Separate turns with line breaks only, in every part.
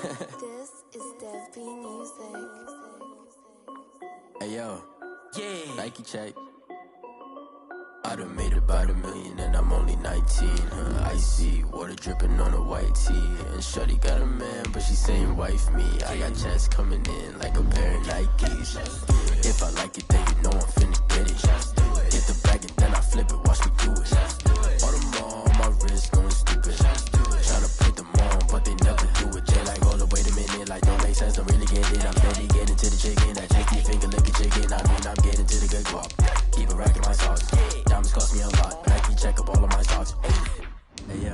This is Dev B Music.
Hey yo,
Yeah.
Nike check. I done made about $1 million and I'm only 19. Icy water dripping on a white tee. And shorty got a man, but she saying wife me. I got checks coming in like a pair of Nikes. If I like it, then you know I'm finna get it. Get the bag and then I flip it, watch me do it. All them all on my wrist going stupid. Tryna put them on, but they never do it. They like, hold up, wait a minute, like don't make sense, don't really get it. I'm steady getting to the chicken, that janky finger licking chicken. I mean, I'm getting to the good guap. Keep it racking my sauce. Diamonds cost me a lot. Nike check up all of my stocks. Hey yo,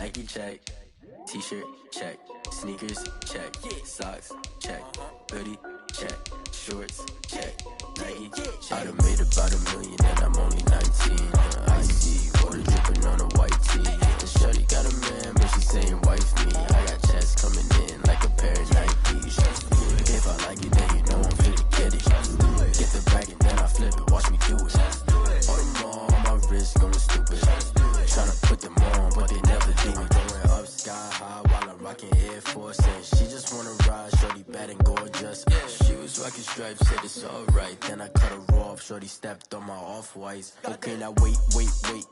Nike check. T-shirt check. Sneakers check. Socks check. Hoodie check. Shorts check. Nike check. I done made about $1 million and I'm only 19. Icy water dripping on a white tee. And shorty got a man, but she saying wife me. I got checks coming in like a pair of Nikes. If I like it, then you know I'm finna get it. Get the bag and then I flip it, watch me do it. All them all on my wrist going stupid. Tryna put them on, but they never do it. Going up sky high while I'm rocking Air Force. And she just wanna ride, shorty bad and gorgeous. She was rocking stripes, said it's alright. Then I cut her off, shorty stepped on my off-whites. Okay, now wait.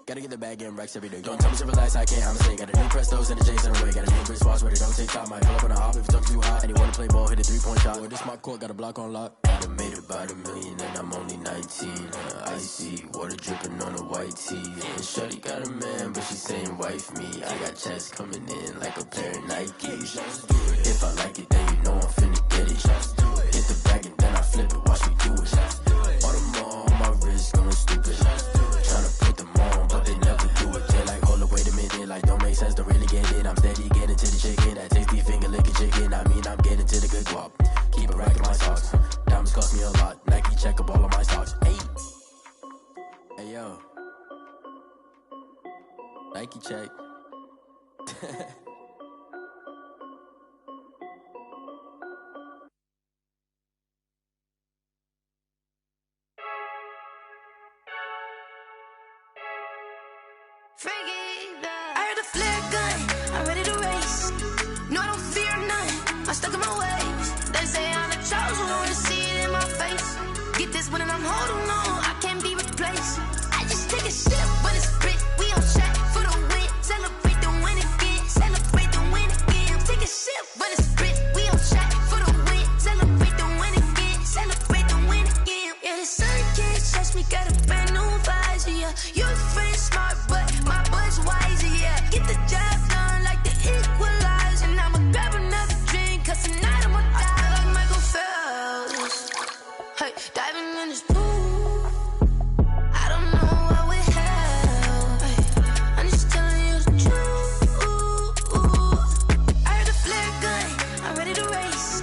Gotta get the bag and racks every day. Don't tell me to relax, I can't, I'm saying. Got a new Prestos and a Jason away. Got a new Chris Fox where they don't take time. Might pull up on a hop if it's too hot. And he wanna play ball, hit a 3-point shot. Well, this my court, got a block on lock. I done made about $1 million and I'm only 19. Icy water dripping on a white tee. And shorty got a man, but she saying wife me. I got checks coming in like a pair of Nikes. If I like it, then you know I'm finna get it. Hit the bag and then I flip it, watch me do it. All them all on my wrist going stupid. Tryna put them on, but they never do it. They like, hold up, wait a minute, like don't make sense, don't really get it. I'm steady getting to the chicken, that tasty finger licking chicken. I mean, I'm getting to the good guap. Keep it racking my socks. Diamonds cost me a lot. Nike check up all of my stocks. Hey yo, Nike check.
I heard a flare gun, I'm ready to race. No, I don't fear none, I'm stuck in my ways. They say I'm the chosen one, to see it in my face. Get this one and I'm holding on, I can't be replaced. I just take a sip when it's split, we on track for the win. Celebrate the win again, celebrate the win again. Take a sip when it's split, we on track for the win. Celebrate the win again, celebrate the win again. Yeah, the sun can't touch me, got a brand new visor, yeah. You're a friend smart, but my boy's wiser, yeah. Get the job done like the equalizer. And I'ma grab another drink, cause tonight I'ma die. I feel like Michael Phelps. Hey, diving in this pool. I don't know what we have. Hey, I'm just telling you the truth. I heard a flare gun, I'm ready to race.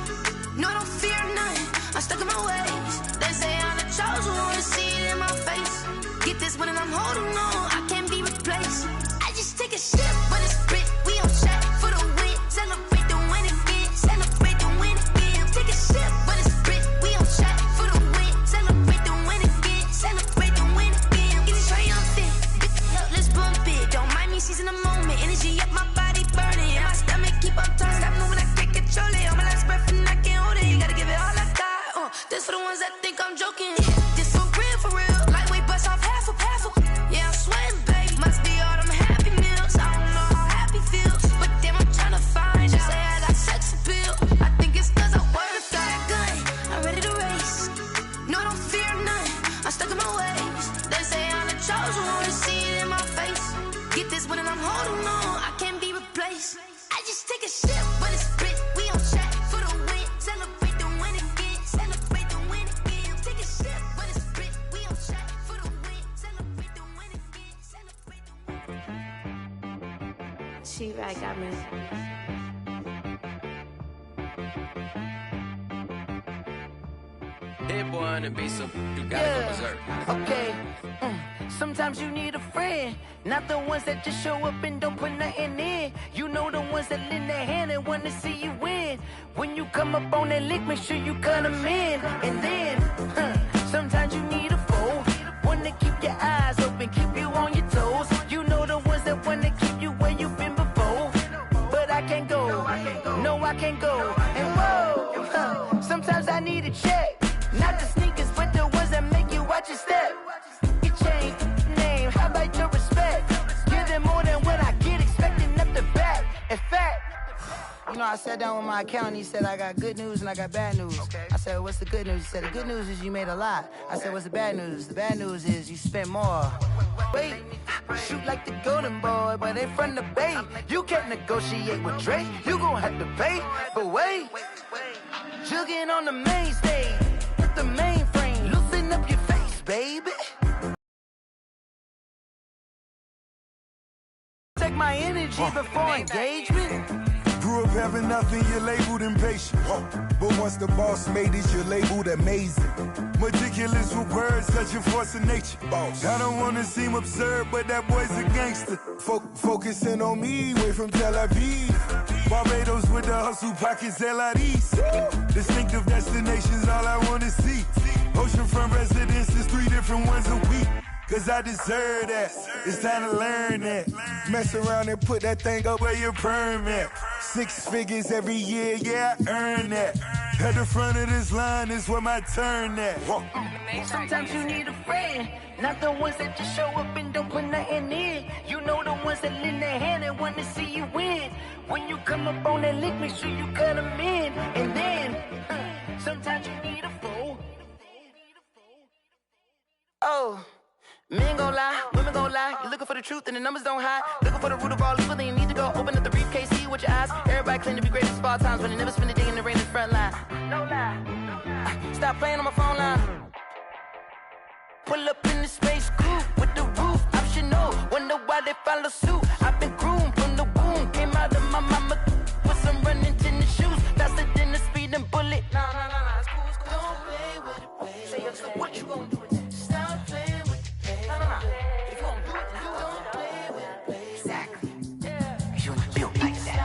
No, I don't fear none, I'm stuck in my ways. They say I'm the chosen one, to see it in my face. Get this one and I'm holding on, I can't be replaced. I just take a sip when it's split, we on track for the win. Celebrate the win again, celebrate the win again. Take a sip when it's split, we on track for the win. Celebrate the win again, celebrate the win again. Get it triumphant, let's bump it. Don't mind me seizing the moment, energy up my body burning. And my stomach keep on turning, stop moving, I can't control it. On my last breath and I can't hold it, you gotta give it all I got. This for the ones that think I'm joking. This for real, lightweight bust off half a. Yeah, I'm sweating, baby. Must be all them happy meals. I don't know how happy feels, but damn, I'm tryna find out. Say I got sex appeal. I think it's cause I work a gun. I'm ready to race. No, I don't fear none. I'm stuck in my ways. They say I'm the chosen one, to see it in my face. Get this one and I'm holding on, I can't be replaced. I just take a sip when it's split. We on track for the win. Celebrate the win again. Celebrate the win again. Take a sip when it's split. We on track for the win. Celebrate the win again. Celebrate the win.
She right got me.
Hit boy on the beat, so you gotta go berserk.
Okay. Sometimes you need a friend, not the ones that just show up and don't put nothing in. You know the ones that lend their hand and want to see you win. When you come up on that lick, make sure you cut them in. And then, sometimes you need a foe, one to keep your eyes open, keep you on your toes. You know the ones that want to keep you where you've been before. But I can't go, no, I can't go. And whoa, sometimes I need a check. Not the sneakers, but the ones that make you watch your step. Your chain, name, how about your respect? Give them more than what I get, expecting up the back. In fact, you know, I sat down with my accountant. He said, I got good news and I got bad news. Okay. I said, what's the good news? He said, the good news is you made a lot. I said, what's the bad news? The bad news is you spent more. Wait, shoot like the golden boy, but ain't from the Bay. You can't negotiate with Drake. You gon' have to pay. But wait, jugging on the main stage with the mainframe. Loosen up your face, baby. Take my energy before engagement.
Grew up having nothing, you're labeled impatient. But once the boss made it, you're labeled amazing. Meticulous with words, such a force of nature. Boss. I don't wanna seem absurd, but that boy's a gangster. Focusing on me, way from Tel Aviv. Barbados with the hustle pockets, LIDs. Distinctive destinations, all I wanna see. Oceanfront residences, 3 different ones a week. Cause I deserve that, it's time to learn that. Mess around and put that thing up where your permit. 6 figures every year, yeah, I earn that. At the front of this line is where my turn at.
Sometimes you need a friend, not the ones that just show up and don't put nothing in. You know the ones that lend their hand and want to see you win. When you come up on that lick, make sure you cut them in. And then, sometimes you need a fool. Oh. Men gon' lie, women gon' lie. You're looking for the truth and the numbers don't hide. Looking for the root of all evil, then you need to go open up the briefcase, see with your eyes. Everybody claim to be great at all times, but they never spend a day in the rain in the front line. No lie. Stop playing on my phone line. Pull up in the space coupe with the roof optional. Wonder why they follow suit. I've been groomed from the womb. Came out of my mama with some running tennis shoes. Faster than the speeding bullet. No, it's cool, it's cool. Don't play with it, baby. Say yes, what you gon' do? Stop playing. If you gon' do it, then you don't play with it, baby. Exactly. Yeah. Cause you feel like that.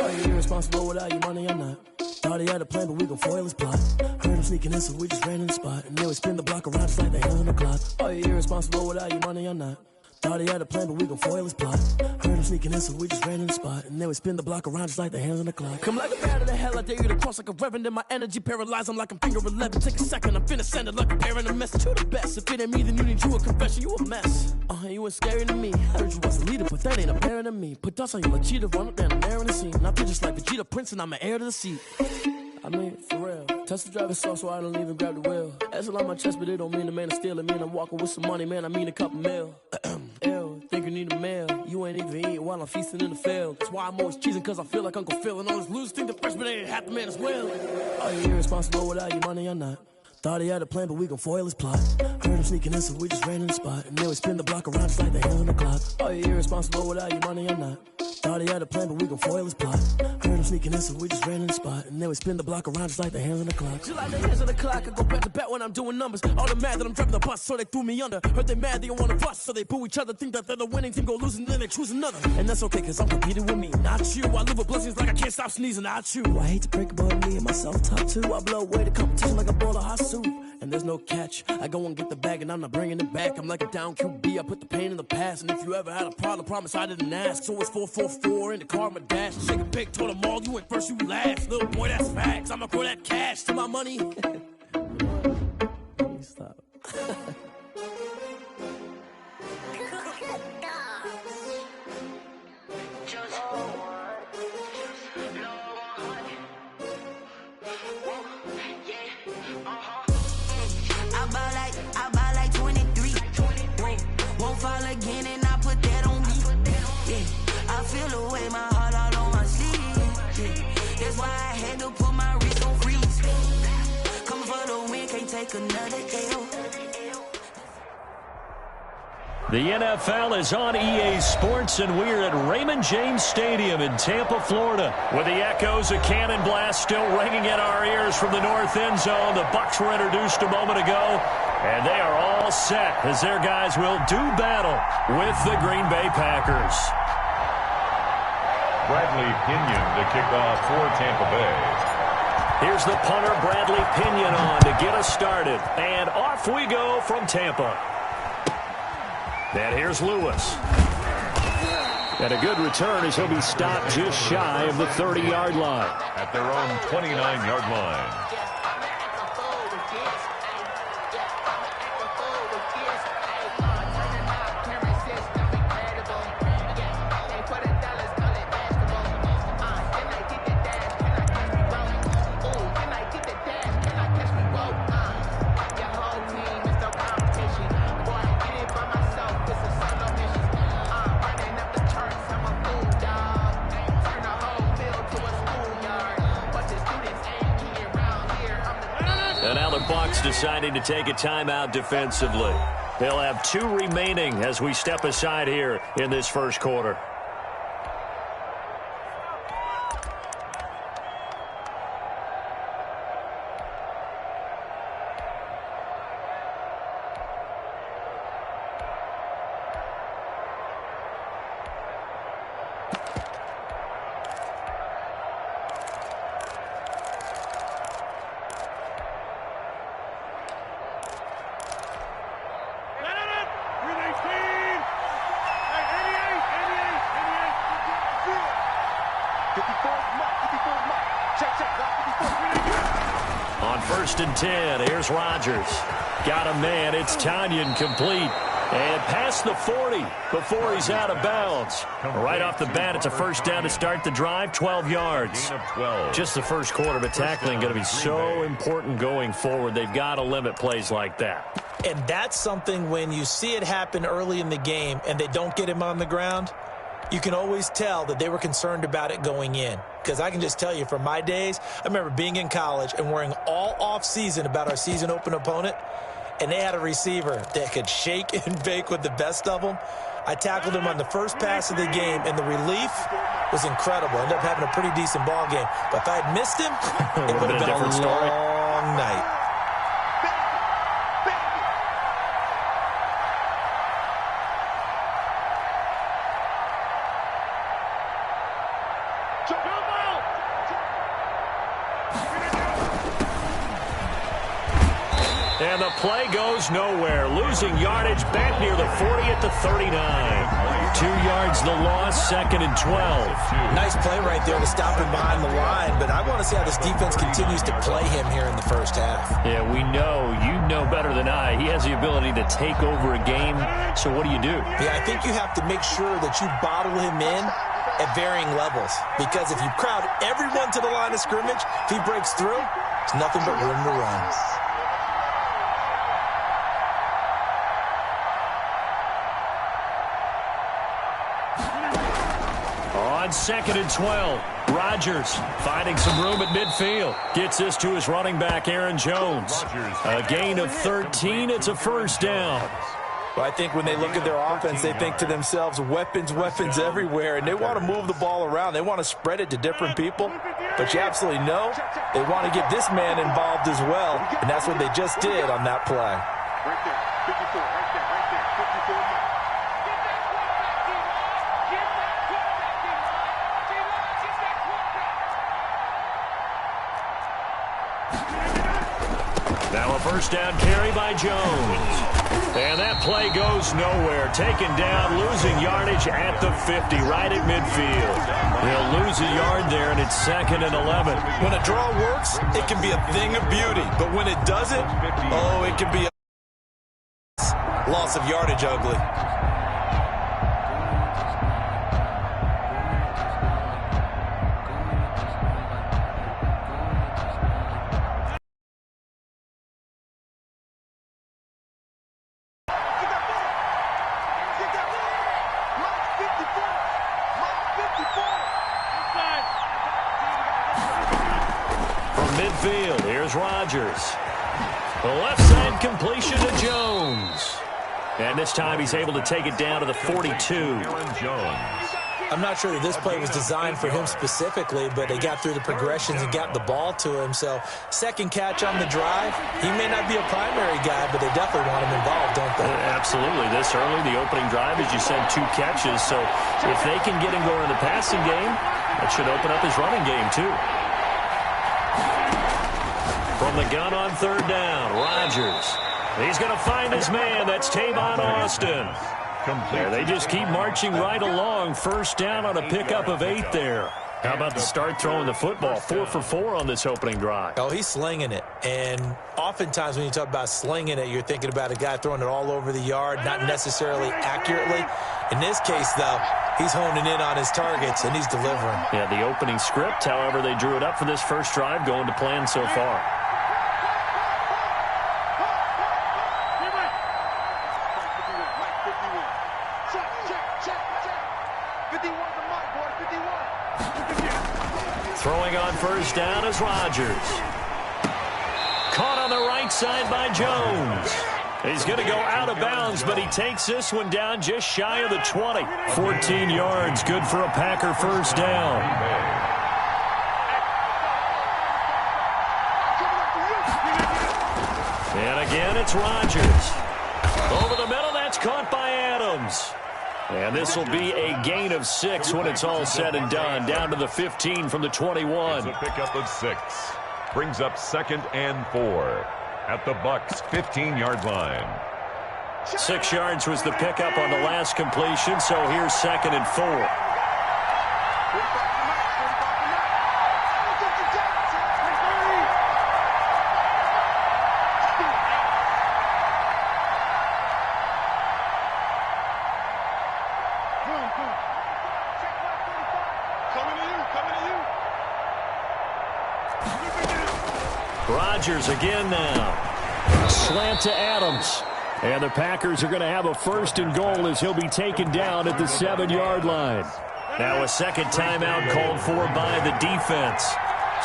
Are you irresponsible without your money or not? Thought he had a plan, but we gon' foil his plot. Heard him sneaking in, so we just ran in the spot. And then we spin the block around just like the hands on the clock. Are you irresponsible without your money or not? Thought he had a plan, but we gon' foil his plot. Heard him sneaking in, so we just ran in the spot. And then we spin the block around just like the hands on the clock. Come like a bat of the hell, I dare you to cross like a reverend. In my energy paralyzed, I'm like I'm finger 11. Take a second, I'm finna send it like a parent a message to the best. If it ain't me, then you need you a confession, you a mess. You ain't scary to me. Heard you was a leader, but that ain't apparent to me. Put dust on you like cheetah, run up down the air in the scene. Now just like Vegeta Prince, and I'm an heir to the seat. I mean, for real. Touch the driver's soft so I don't even grab the wheel. That's a lot on my chest, but it don't mean the man is stealing. Mean I'm walking with some money, man, I mean a couple mil. Ew, think you need a meal. You ain't even eating while I'm feasting in the field. That's why I'm always cheesing, cause I feel like Uncle Phil. And all this losers think the freshman ain't half the man as well. Are you irresponsible without your money or not? Thought he had a plan, but we gon' foil his plot. Heard him sneaking in, so we just ran in the spot. And then we spin the block around just like the hands on the clock. Are you irresponsible without your money or not? Thought he had a plan, but we gon' foil his plot. Heard him sneaking in, so we just ran in the spot. And then we spin the block around just like the hands on the clock. Just like the hands on the clock, I go back to back when I'm doing numbers. All the mad that I'm driving the bus, so they threw me under. Heard they mad, they don't wanna bust, so they boo each other. Think that they're the winning team, go losing, then they choose another. And that's okay, cause I'm competing with me, not you. I live with blessings like I can't stop sneezing, not you. I hate to break about me and my self-talk too. I blow away the competition like a bowl of hot soup. And there's no catch. I go and get the bag and I'm not bringing it back. I'm like a down QB, I put the pain in the past. And if you ever had a problem, promise I didn't ask. So it's 444 in the car, my dash. Shake a big, told them all, you went first, you last. Little boy, that's facts. I'ma grow that cash to my money. Stop.
I buy like 23. Won't fall again and I put that on me. Yeah, I feel the way, my heart all on my sleeve. Yeah, that's why I had to put my wrist on freeze. Coming for the win, can't take another L.
The NFL is on EA Sports, and we're at Raymond James Stadium in Tampa, Florida. With the echoes of Cannon Blast still ringing in our ears from the north end zone. The Bucs were introduced a moment ago, and they are all set as their guys will do battle with the Green Bay Packers. Bradley Pinion to kick off for Tampa Bay. Here's the punter, Bradley Pinion, on to get us started. And off we go from Tampa. And here's Lewis. And a good return as he'll be stopped just shy of the 30-yard line. At their own 29-yard line. Deciding to take a timeout defensively. They'll have 2 remaining as we step aside here in this first quarter. On 1st and 10, here's Rodgers. Got a man, it's Tanyan complete. And past the 40 before he's out of bounds. Right off the bat, it's a first down to start the drive, 12 yards. Just the first quarter, but tackling going to be so important going forward. They've got to limit plays like that.
And that's something when you see it happen early in the game and they don't get him on the ground, you can always tell that they were concerned about it going in. Because I can just tell you from my days, I remember being in college and worrying all off-season about our season open opponent, and they had a receiver that could shake and bake with the best of them. I tackled him on the first pass of the game, and the relief was incredible. I ended up having a pretty decent ball game. But if I had missed him, it would have been a long night.
And the play goes nowhere. Losing yardage back near the 40 at the 39. 2 yards the loss, 2nd and 12.
Nice play right there to stop him behind the line, but I want to see how this defense continues to play him here in the first half.
Yeah, we know. You know better than I. He has the ability to take over a game, so what do?
Yeah, I think you have to make sure that you bottle him in at varying levels, because if you crowd everyone to the line of scrimmage, if he breaks through, it's nothing but room to run.
On 2nd and 12, Rodgers finding some room at midfield. Gets this to his running back, Aaron Jones. A gain of 13. It's a first down.
Well, I think when they look at their offense, they think to themselves, weapons, weapons everywhere, and they want to move the ball around. They want to spread it to different people. But you absolutely know they want to get this man involved as well, and that's what they just did on that play.
Right there, 54, right there, 54.
Now a first down carry by Jones. And that play goes nowhere. Taken down, losing yardage at the 50, right at midfield. They'll lose a yard there, and it's 2nd and 11.
When a draw works, it can be a thing of beauty. But when it doesn't, oh, it can be a loss of yardage ugly.
Midfield, here's Rodgers. The left side completion to Jones. And this time he's able to take it down to the 42.
I'm not sure that this play was designed for him specifically, but they got through the progressions and got the ball to him. So second catch on the drive. He may not be a primary guy, but they definitely want him involved, don't they?
Absolutely. This early, the opening drive, as you said, 2 catches. So if they can get him going in the passing game, that should open up his running game too. From the gun on 3rd down, Rodgers. He's going to find his man. That's Tavon Austin. Yeah, they just keep marching right along. First down on a pickup of 8 there. How about the start throwing the football? 4 for 4 on this opening drive.
Oh, he's slinging it. And oftentimes when you talk about slinging it, you're thinking about a guy throwing it all over the yard, not necessarily accurately. In this case, though, he's honing in on his targets, and he's delivering.
Yeah, the opening script, however, they drew it up for this first drive, going to plan so far. Throwing on first down is Rodgers. Caught on the right side by Jones. He's going to go out of bounds, but he takes this one down just shy of the 20. 14 yards, good for a Packer first down. And again, it's Rodgers. Over the middle, that's caught by Adams. And this will be a gain of 6 when it's all said and done. Down to the 15 from the 21.
It's a pickup of 6. Brings up 2nd and 4 at the Bucs' 15-yard line.
6 yards was the pickup on the last completion, so here's 2nd and 4. Rodgers again now. Slant to Adams. And the Packers are going to have a 1st and goal as he'll be taken down at the 7-yard line. Now a second timeout called for by the defense.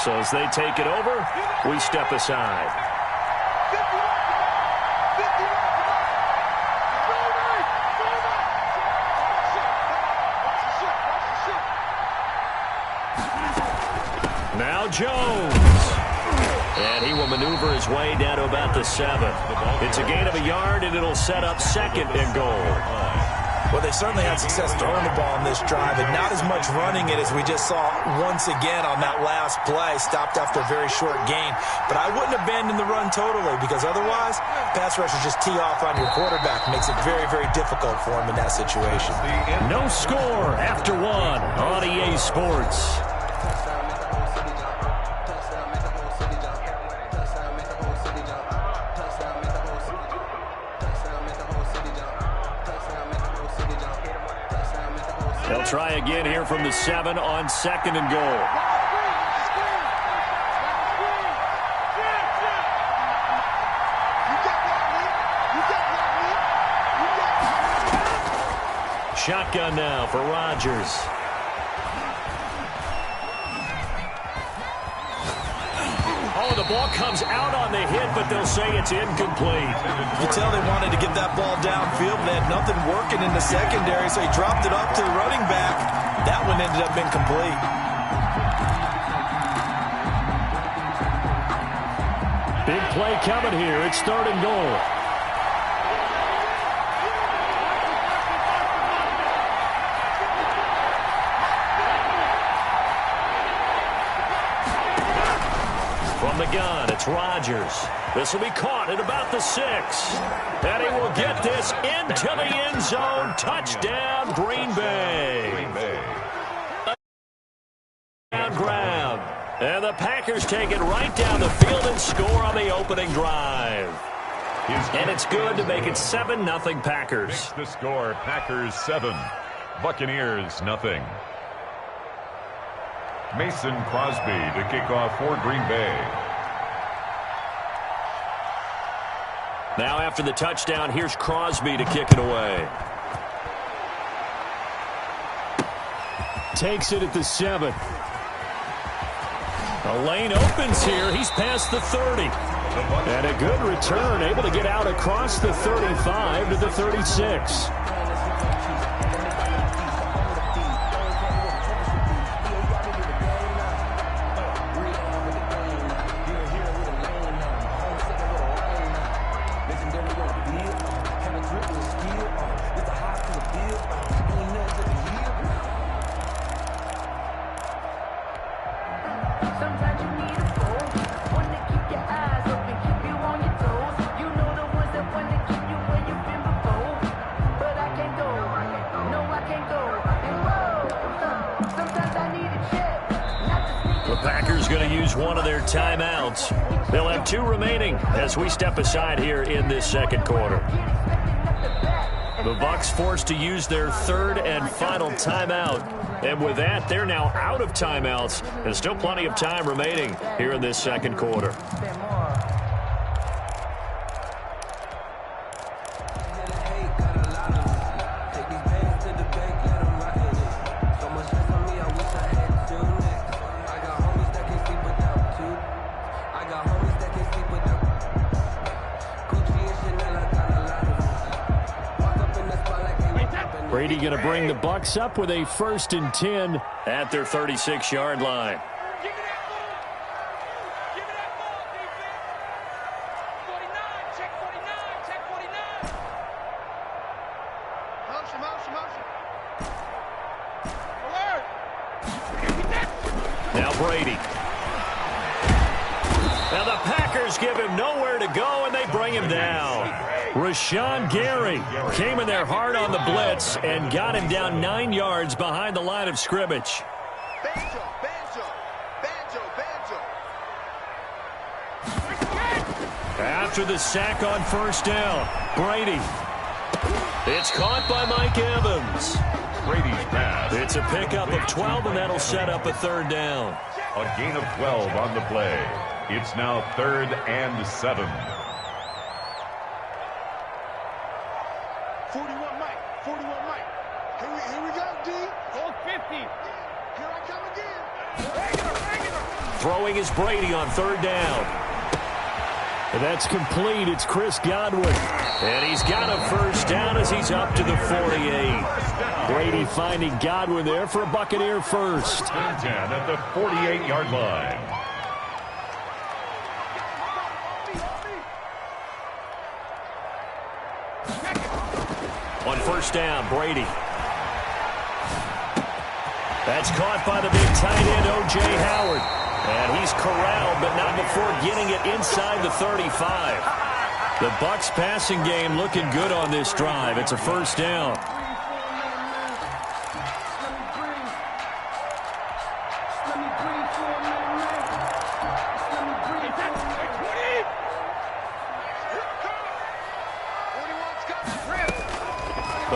So as they take it over, we step aside. Now Jones. And he will maneuver his way down to about the 7. It's a gain of a yard, and it'll set up 2nd and goal.
Well, they certainly had success throwing the ball on this drive, and not as much running it as we just saw once again on that last play, stopped after a very short gain. But I wouldn't abandon the run totally, because otherwise, pass rushers just tee off on your quarterback. Makes it very, very difficult for him in that situation.
No score after 1 on EA Sports. They'll try again here from the 7 on 2nd and goal. Shotgun now for Rodgers. Oh, the ball comes out on the hit, but they'll say it's incomplete.
You tell they wanted to get that ball downfield. They had nothing working in the secondary, so he dropped it up to the running back. That one ended up incomplete.
Big play coming here. It's 3rd and goal. From the gun, it's Rodgers. This will be caught at about the 6. And he will get this into the end zone. Touchdown, Green Bay. Grab. And the Packers take it right down the field and score on the opening drive. And it's good to make it 7-0 Packers.
Makes the score, Packers 7, Buccaneers 0. Mason Crosby to kick off for Green Bay.
Now after the touchdown, here's Crosby to kick it away. Takes it at the 7. The lane opens here. He's past the 30. And a good return, able to get out across the 35 to the 36.
Sometimes you need a phone, one to keep your eyes open, keep you on your toes. You know the ones that want to keep you where you've been before. But I can't go, no I can't go. And whoa, sometimes I need a check.
The Packers going to use one of their timeouts. They'll have 2 remaining as we step aside here in this second quarter. The Bucs forced to use their 3rd and final timeout. And with that, they're now out of timeouts. And still plenty of time remaining here in this second quarter. Brady going to bring the Bucs up with a 1st and 10 at their 36-yard line. Now Brady. Now the Packers give him nowhere to go, and they bring him down. Rashawn Gary came in there hard on the blitz and got him down 9 yards behind the line of scrimmage.
Banjo, banjo, banjo, banjo.
After the sack on 1st down, Brady. It's caught by Mike Evans.
Brady's pass.
It's a pickup of 12, and that'll set up a 3rd down.
A gain of 12 on the play. It's now 3rd and 7.
41 Mike, 41 Mike. Here we go, D. Hold 50. Here I come again. Regular.
Throwing is Brady on 3rd down. And that's complete. It's Chris Godwin. And he's got a 1st down as he's up to the 48. Brady finding Godwin there for a Buccaneer 1st.
10 at the 48-yard line.
On 1st down, Brady. That's caught by the big tight end, O.J. Howard. And he's corralled, but not before getting it inside the 35. The Bucs passing game looking good on this drive. It's a 1st down.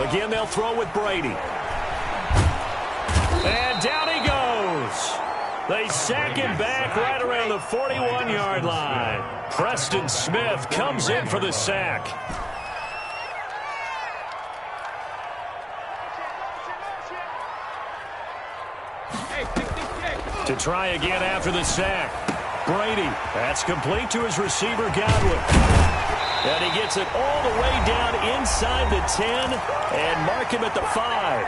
Again, they'll throw with Brady. And down he goes. They sack him back right around the 41-yard line. Preston Smith comes in for the sack. To try again after the sack. Brady, that's complete to his receiver, Godwin. And he gets it all the way down inside the 10 and mark him at the 5.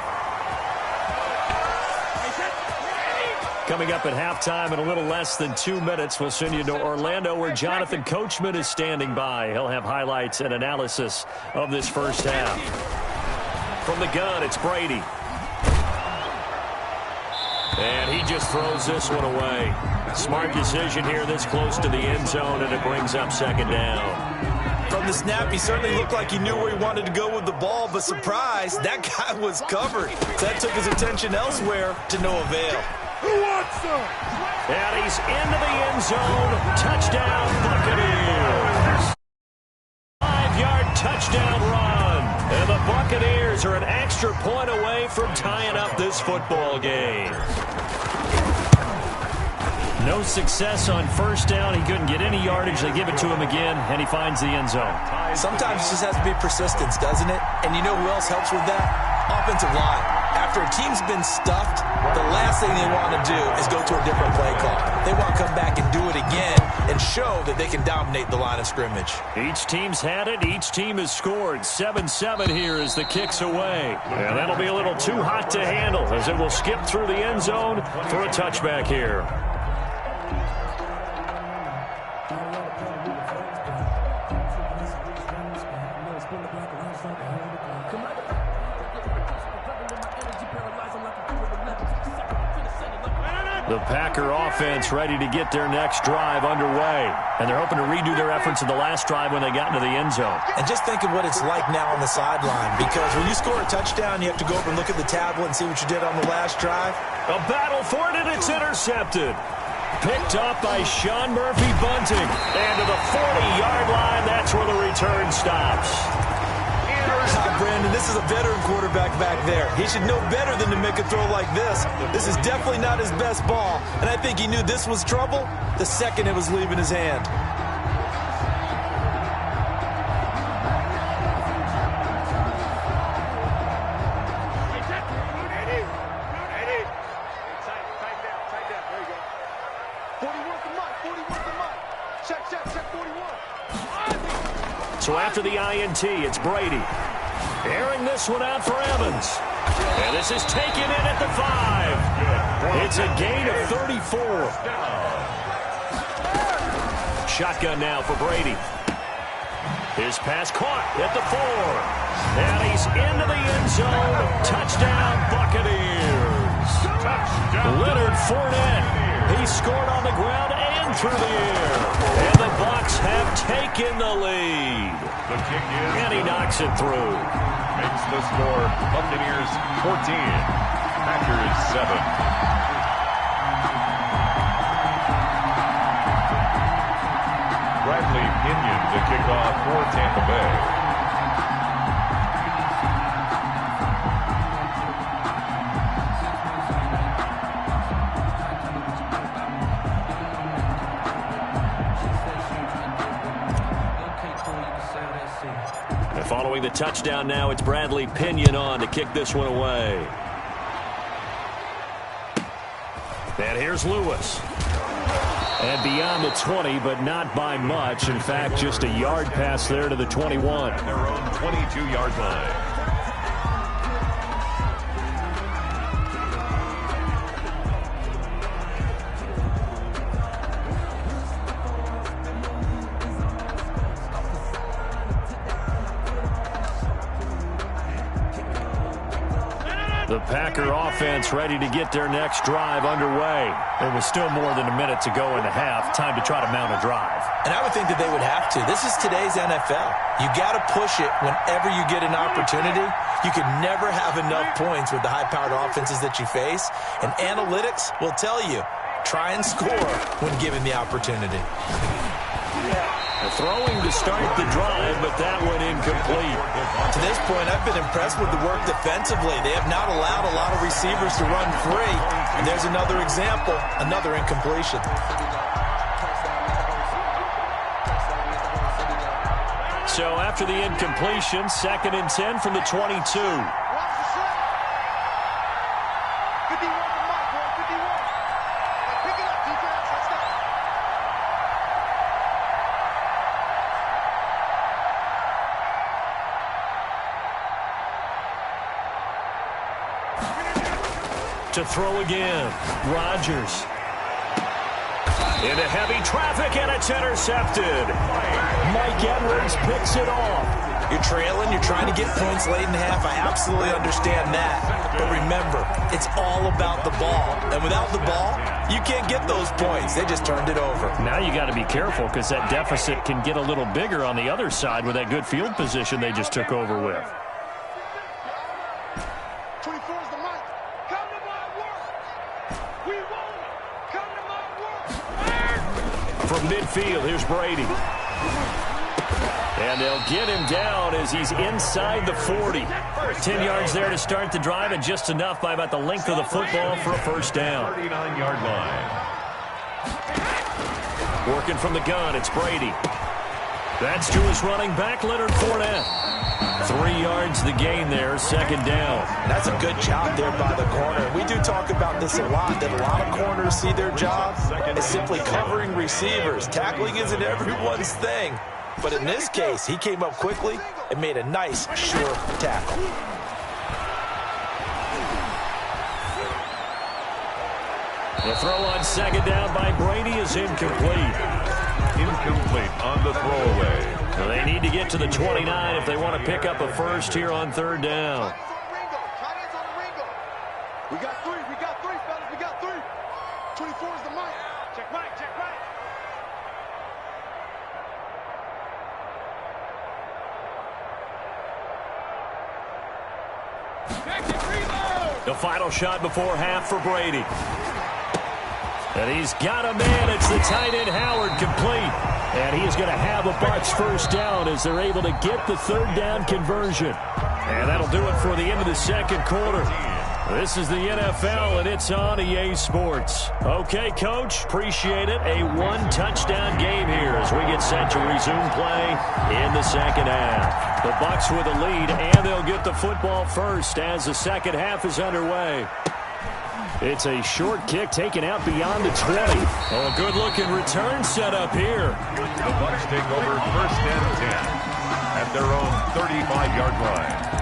Coming up at halftime in a little less than 2 minutes, we'll send you to Orlando where Jonathan Coachman is standing by. He'll have highlights and analysis of this 1st half. From the gun, it's Brady. And he just throws this one away. Smart decision here this close to the end zone, and it brings up 2nd down.
From the snap, he certainly looked like he knew where he wanted to go with the ball, but surprise, that guy was covered. So that took his attention elsewhere to no avail.
Who wants some?
And he's into the end zone. Touchdown, Buccaneers. 5-yard touchdown run. And the Buccaneers are an extra point away from tying up this football game. No success on 1st down. He couldn't get any yardage. They give it to him again, and he finds the end zone.
Sometimes it just has to be persistence, doesn't it? And you know who else helps with that? Offensive line. After a team's been stuffed, the last thing they want to do is go to a different play call. They want to come back and do it again and show that they can dominate the line of scrimmage.
Each team's had it. Each team has scored. 7-7 here as the kick's away. And that'll be a little too hot to handle as it will skip through the end zone for a touchback here. The Packer offense ready to get their next drive underway. And they're hoping to redo their efforts in the last drive when they got into the end zone.
And just think of what it's like now on the sideline, because when you score a touchdown, you have to go over and look at the tablet and see what you did on the last drive.
A battle for it, and it's intercepted. Picked up by Sean Murphy Bunting. And to the 40-yard line, that's where the return stops.
Brandon, this is a veteran quarterback back there. He should know better than to make a throw like this. This is definitely not his best ball, and I think he knew this was trouble the second it was leaving his hand.
So after the INT, it's Brady. Airing this one out for Evans. And this is taken in at the 5. It's a gain of 34. Shotgun now for Brady. His pass caught at the 4. And he's into the end zone. Touchdown, Buccaneers. Leonard Fournette. He scored on the ground and through the air. And the Bucs have taken the lead.
The kick is
and he knocks it through.
Makes the score Buccaneers 14, Packers 7. Bradley Pinion to kick off for Tampa Bay.
Following the touchdown now, it's Bradley Pinion on to kick this one away. And here's Lewis. And beyond the 20, but not by much. In fact, just a yard pass there to the 21.
Their own 22-yard line.
The Packer offense ready to get their next drive underway. There was still more than a minute to go in the half. Time to try to mount a drive.
And I would think that they would have to. This is today's NFL. You got to push it whenever you get an opportunity. You can never have enough points with the high-powered offenses that you face. And analytics will tell you, try and score when given the opportunity.
Throwing to start the drive, but that one incomplete.
To this point, I've been impressed with the work defensively. They have not allowed a lot of receivers to run free. And there's another example, another incompletion.
So after the incompletion, 2nd and 10 from the 22. To throw again, Rodgers. Into heavy traffic, and it's intercepted. Mike Edwards picks it off.
You're trailing, you're trying to get points late in the half. I absolutely understand that. But remember, it's all about the ball. And without the ball, you can't get those points. They just turned it over.
Now you got to be careful because that deficit can get a little bigger on the other side with that good field position they just took over with. From midfield, here's Brady. And they'll get him down as he's inside the 40. 10 yards there to start the drive, and just enough by about the length of the football for a first down.
39-yard line.
Working from the gun, it's Brady. That's to his running back, Leonard Fournette. 3 yards the gain there, 2nd down.
That's a good job there by the corner. We do talk about this a lot, that a lot of corners see their job as simply covering receivers. Tackling isn't everyone's thing. But in this case, he came up quickly and made a nice, sure tackle.
The throw on 2nd down by Brady is incomplete.
Incomplete on the throwaway.
So they need to get to the 29 if they want to pick up a first here on 3rd down.
We got three, fellas. We got three. 24 mic. Check mic, check mic.
The final shot before half for Brady. And he's got a man. It's the tight end Howard, complete. And he is going to have a Bucs first down as they're able to get the third down conversion. And that'll do it for the end of the second quarter. This is the NFL, and it's on EA Sports. Okay, Coach, appreciate it. A one-touchdown game here as we get set to resume play in the second half. The Bucs with a lead, and they'll get the football first as the second half is underway. It's a short kick taken out beyond the 20. Oh, a good-looking return set up here.
The Bucs take over first and 10 at their own 35-yard line.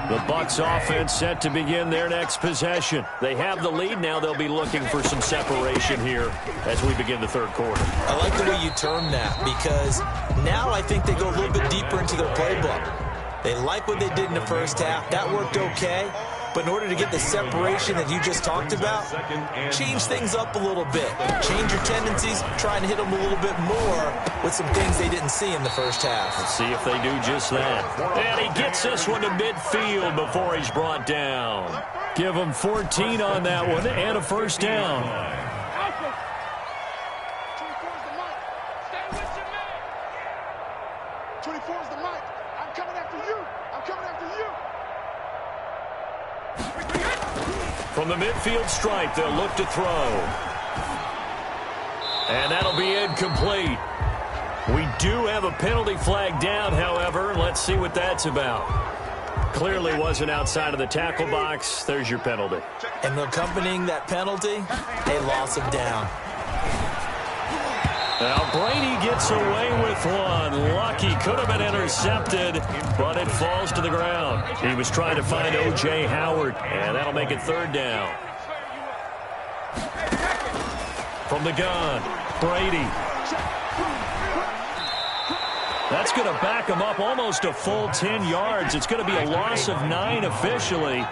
The Bucs offense set to begin their next possession. They have the lead. Now they'll be looking for some separation here as we begin the third quarter.
I like the way you term that because now I think they go a little bit deeper into their playbook. They like what they did in the first half. That worked okay. But in order to get the separation that you just talked about, change things up a little bit. Change your tendencies, try and hit them a little bit more with some things they didn't see in the first half.
Let's see if they do just that. And he gets this one to midfield before he's brought down. Give him 14 on that one and a first down.
24 is the mic. I'm coming after you. I'm coming after you.
From the midfield stripe, they'll look to throw. And that'll be incomplete. We do have a penalty flag down, however. Let's see what that's about. Clearly wasn't outside of the tackle box. There's your penalty.
And accompanying that penalty, a loss of down.
Now Brady gets away with one. Lucky, could have been intercepted, but it falls to the ground. He was trying to find O.J. Howard, and that'll make it third down. From the gun, Brady. That's going to back him up almost a full 10 yards. It's going to be a loss of 9 officially.